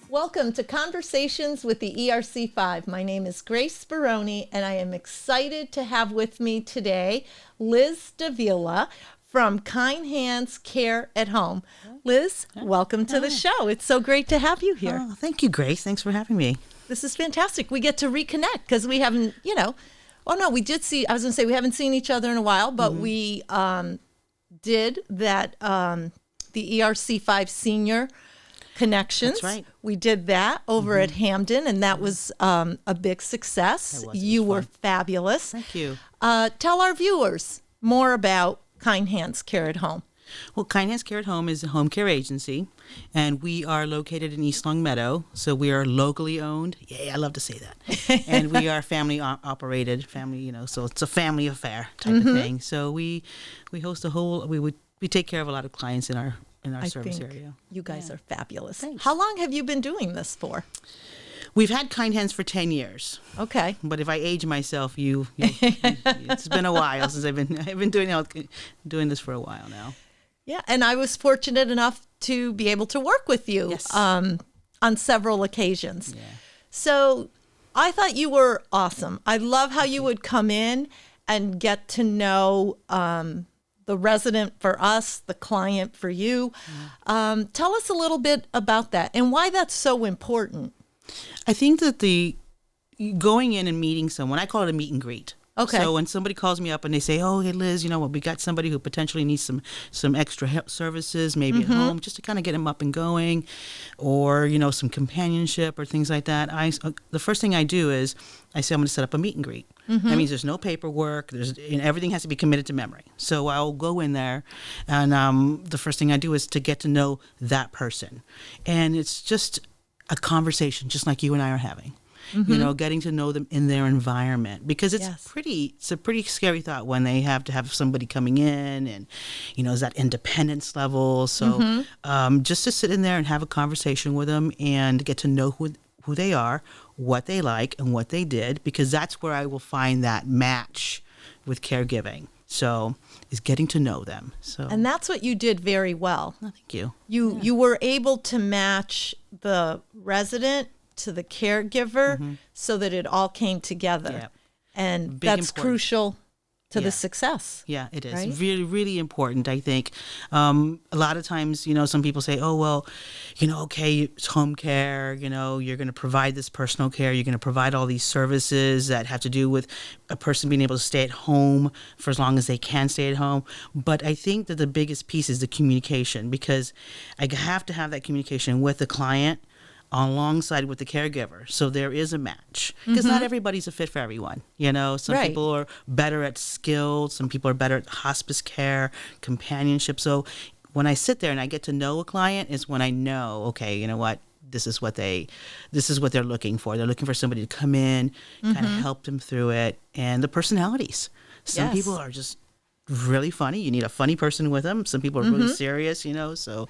Welcome to Conversations with the ERC5. My name is Grace Baroni, and I am excited to have with me today Liz Davila from Kind Hands Care at Home. Liz, welcome to the show. It's so great to have you here. Oh, thank you, Grace. Thanks for having me. This is fantastic. We get to reconnect because we haven't, we did see, I was going to say we haven't seen each other in a while, but we did that, the ERC5 Senior Connections. That's right. We did that over at Hamden, and that was a big success. You were fabulous. Thank you. Tell our viewers more about Kind Hands Care at Home. Well, Kind Hands Care at Home is a home care agency, and we are located in East Long Meadow, so we are locally owned. Yay, I love to say that. And we are family operated, so it's a family affair type of thing. So we host we take care of a lot of clients in our service area. You guys are fabulous. Thanks. How long have you been doing this for? We've had Kind Hands for 10 years. Okay. But if I age myself, it's been a while since I've been doing this for a while now. Yeah, and I was fortunate enough to be able to work with you on several occasions. Yeah. So I thought you were awesome. I love how you would come in and get to know the resident for us, the client for you. Tell us a little bit about that and why that's so important. I think that going in and meeting someone, I call it a meet and greet. Okay. So when somebody calls me up and they say, "Oh, hey Liz, we got somebody who potentially needs some extra help services, maybe at home, just to kind of get them up and going, or some companionship or things like that." The first thing I do is I say I'm going to set up a meet and greet. That means there's no paperwork. Everything has to be committed to memory. So I'll go in there, and the first thing I do is to get to know that person, and it's just a conversation, just like you and I are having. Getting to know them in their environment, because it's a pretty scary thought when they have to have somebody coming in and, is that independence level. So just to sit in there and have a conversation with them and get to know who they are, what they like, and what they did, because that's where I will find that match with caregiving. So is getting to know them. And that's what you did very well. Oh, thank you. You were able to match the resident to the caregiver so that it all came together. Yeah. And that's crucial to the success. Yeah, it is. Right? Really, really important, I think. A lot of times, some people say, "Oh, well, okay, it's home care, you're going to provide this personal care, you're going to provide all these services that have to do with a person being able to stay at home for as long as they can stay at home." But I think that the biggest piece is the communication, because I have to have that communication with the client alongside with the caregiver, so there is a match, because not everybody's a fit for everyone. Some people are better at skilled, some people are better at hospice care, companionship. So when I sit there and I get to know a client is when I know, okay, you know what, this is what they're looking for. They're looking for somebody to come in, kind of help them through it, and the personalities. Some people are just really funny. You need a funny person with them. Some people are really serious, so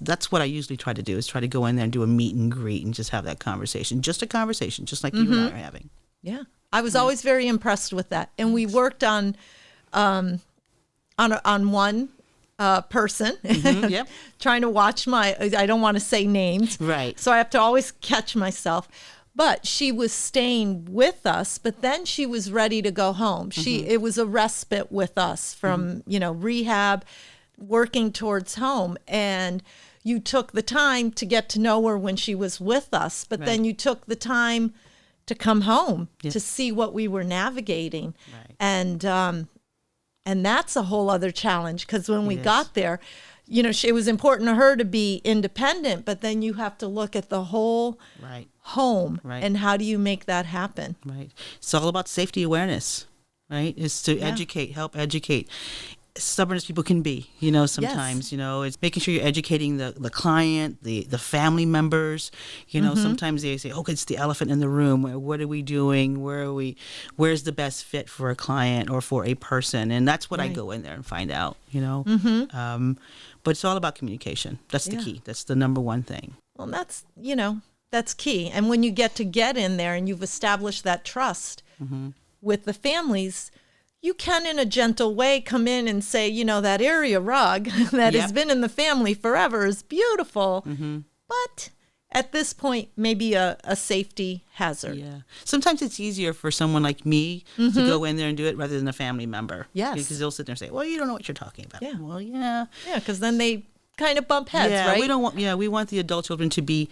that's what I usually try to do, is try to go in there and do a meet and greet and just have that conversation. Just a conversation, just like you and I are having. Yeah. I was always very impressed with that. And we worked on one person, trying to watch I don't want to say names. Right. So I have to always catch myself. But she was staying with us, but then she was ready to go home. It was a respite with us from, rehab, working towards home. And you took the time to get to know her when she was with us, but then you took the time to come home to see what we were navigating. Right. And that's a whole other challenge, because when we got there, it was important to her to be independent, but then you have to look at the whole home and how do you make that happen? Right. It's all about safety awareness, right? It's to help educate. Stubborn as people can be, sometimes, it's making sure you're educating the client, the family members. Sometimes they say, "Okay, it's the elephant in the room. What are we doing? Where's the best fit for a client or for a person?" And that's what I go in there and find out, But it's all about communication. That's the key. That's the number one thing. Well, that's key. And when you get in there and you've established that trust with the families, you can, in a gentle way, come in and say, that area rug that has been in the family forever is beautiful, but at this point, maybe a safety hazard. Yeah. Sometimes it's easier for someone like me to go in there and do it rather than a family member. Yes. Because they'll sit there and say, well, you don't know what you're talking about. Yeah. Well, yeah. Yeah, because then they kind of bump heads, yeah, right? we want the adult children to be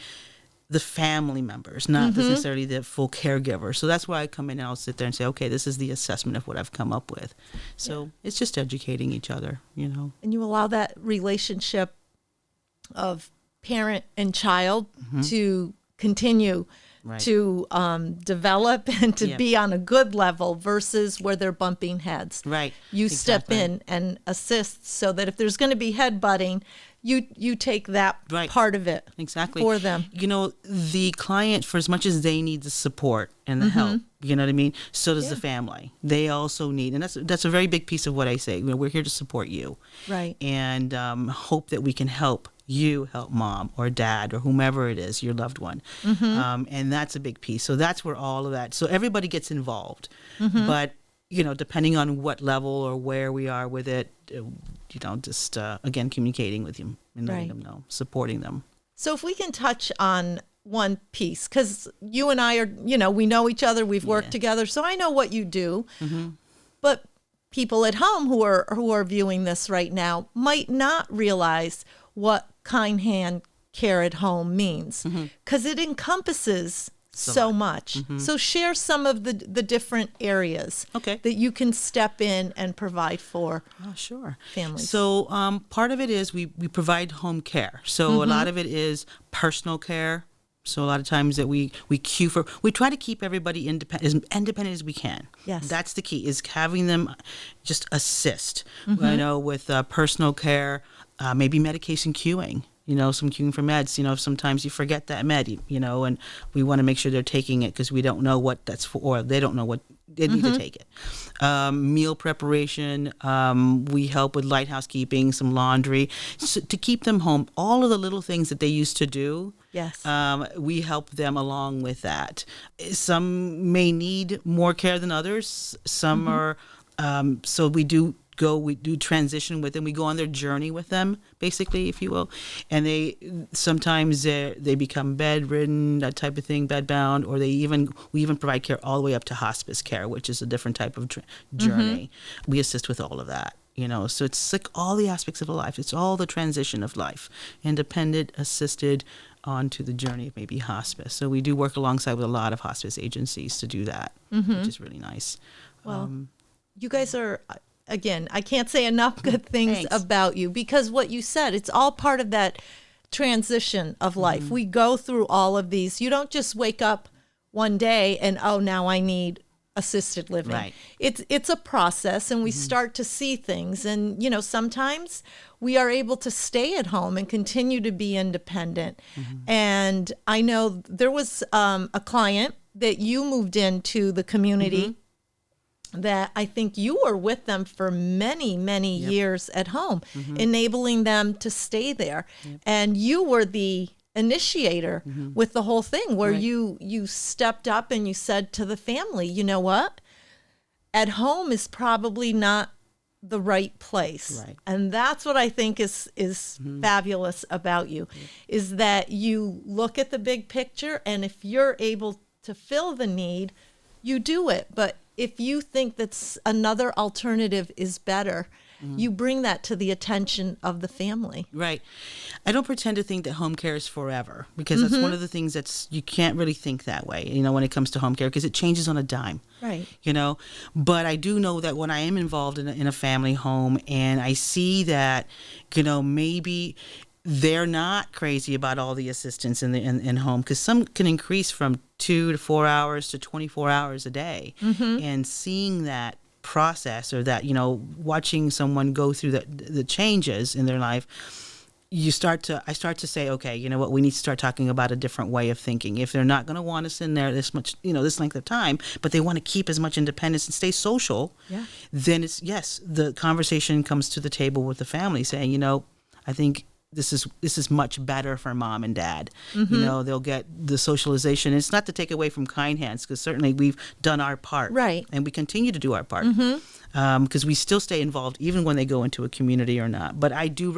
the family members, not necessarily the full caregiver. So that's why I come in and I'll sit there and say, okay, this is the assessment of what I've come up with. So it's just educating each other, And you allow that relationship of parent and child to continue to develop and to be on a good level versus where they're bumping heads. Right. You step in and assist so that if there's going to be headbutting, you take that part of it for them. The client, for as much as they need the support and the help, you know what I mean? So does the family. They also need, and that's a very big piece of what I say. We're here to support you. Right. And hope that we can help you help mom or dad or whomever it is, your loved one. And that's a big piece. So that's where all of that, so everybody gets involved. But, depending on what level or where we are with it, just, again, communicating with them and letting them know, supporting them. So if we can touch on one piece, because you and I are, we know each other, we've worked together, so I know what you do. But people at home who are viewing this right now might not realize what kind hand care at home means, because it encompasses so much. So share some of the different areas that you can step in and provide for families. So part of it is we provide home care. So a lot of it is personal care. So a lot of times that we try to keep everybody as independent as we can. Yes. That's the key, is having them just assist, with personal care, maybe medication queuing. Some queuing for meds. Sometimes you forget that med, and we want to make sure they're taking it because we don't know what that's for, or they don't know what they need to take it. Meal preparation. We help with light housekeeping, some laundry, to keep them home. All of the little things that they used to do. Yes. We help them along with that. Some may need more care than others. Some are. So we do transition with them. We go on their journey with them, basically, if you will. And they sometimes they become bedridden, that type of thing, bedbound, or we even provide care all the way up to hospice care, which is a different type of journey. We assist with all of that. So it's like all the aspects of life. It's all the transition of life, independent, assisted, onto the journey of maybe hospice. So we do work alongside with a lot of hospice agencies to do that, which is really nice. Well, you guys are. Again, I can't say enough good things about you, because what you said, it's all part of that transition of life. We go through all of these. You don't just wake up one day and, now I need assisted living. Right. It's a process, and we start to see things. And, sometimes we are able to stay at home and continue to be independent. And I know there was a client that you moved into the community that I think you were with them for many, many years at home, enabling them to stay there. And you were the initiator with the whole thing, where you stepped up and you said to the family, you know what? At home is probably not the right place. Right. And that's what I think is fabulous about you, is that you look at the big picture, and if you're able to fill the need, you do it. But if you think that another alternative is better, you bring that to the attention of the family. Right. I don't pretend to think that home care is forever, because that's one of the things you can't really think that way, when it comes to home care, because it changes on a dime. Right. But I do know that when I am involved in a family home and I see that, maybe they're not crazy about all the assistance in home, because some can increase from 2 to 4 hours to 24 hours a day. And seeing that process, or that, watching someone go through the changes in their life, I start to say, okay, you know what, we need to start talking about a different way of thinking. If they're not going to want us in there this much, this length of time, but they want to keep as much independence and stay social, then the conversation comes to the table with the family saying, I think this is much better for mom and dad. You know, they'll get the socialization. It's not to take away from Kind Hands, because certainly we've done our part, Right. and we continue to do our part, because we still stay involved even when they go into a community or not. But I do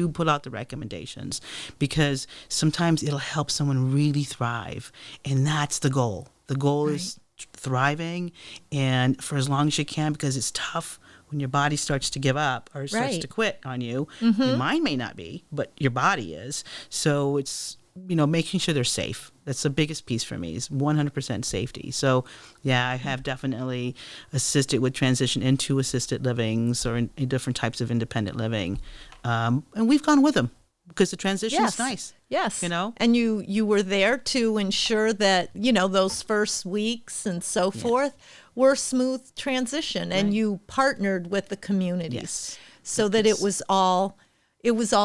put out the recommendations, because sometimes it'll help someone really thrive, and that's the goal. The goal is thriving, and for as long as you can, because it's tough when your body starts to give up or starts to quit on you. Your mind may not be, but your body is. So it's, you know, making sure they're safe. That's the biggest piece for me, is 100% safety. So yeah, I have definitely assisted with transition into assisted livings or in different types of independent living. And we've gone with them, because the transition is nice. Yes. You know? And you were there to ensure that, you know, those first weeks and so forth were smooth transition, and you partnered with the communities so that it was all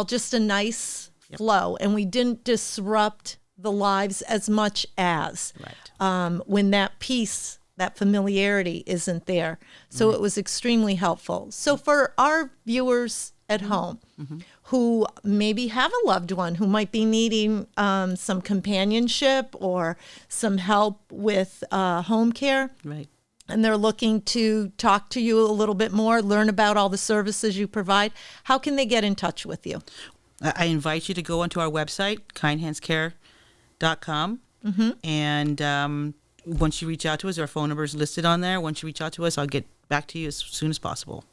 just a nice flow, and we didn't disrupt the lives as much as when that peace, that familiarity isn't there. So it was extremely helpful. So for our viewers at home who maybe have a loved one who might be needing some companionship or some help with home care, and they're looking to talk to you a little bit more, learn about all the services you provide, how can they get in touch with you? I invite you to go onto our website, kindhandscare.com, and once you reach out to us, our phone number is listed on there. Once you reach out to us, I'll get back to you as soon as possible.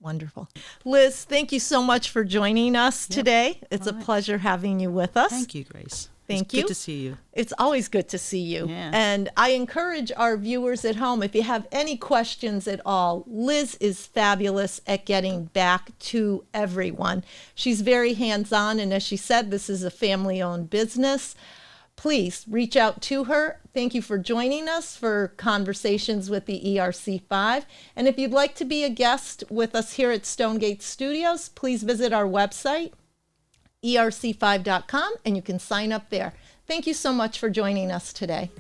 Wonderful. Liz, thank you so much for joining us today. It's a pleasure having you with us. Thank you, Grace. Thank you. Good to see you. It's always good to see you. Yeah. And I encourage our viewers at home, if you have any questions at all, Liz is fabulous at getting back to everyone. She's very hands-on, and as she said, this is a family-owned business. Please reach out to her. Thank you for joining us for Conversations with the ERC5. And if you'd like to be a guest with us here at Stonegate Studios, please visit our website, ERC5.com, and you can sign up there. Thank you so much for joining us today.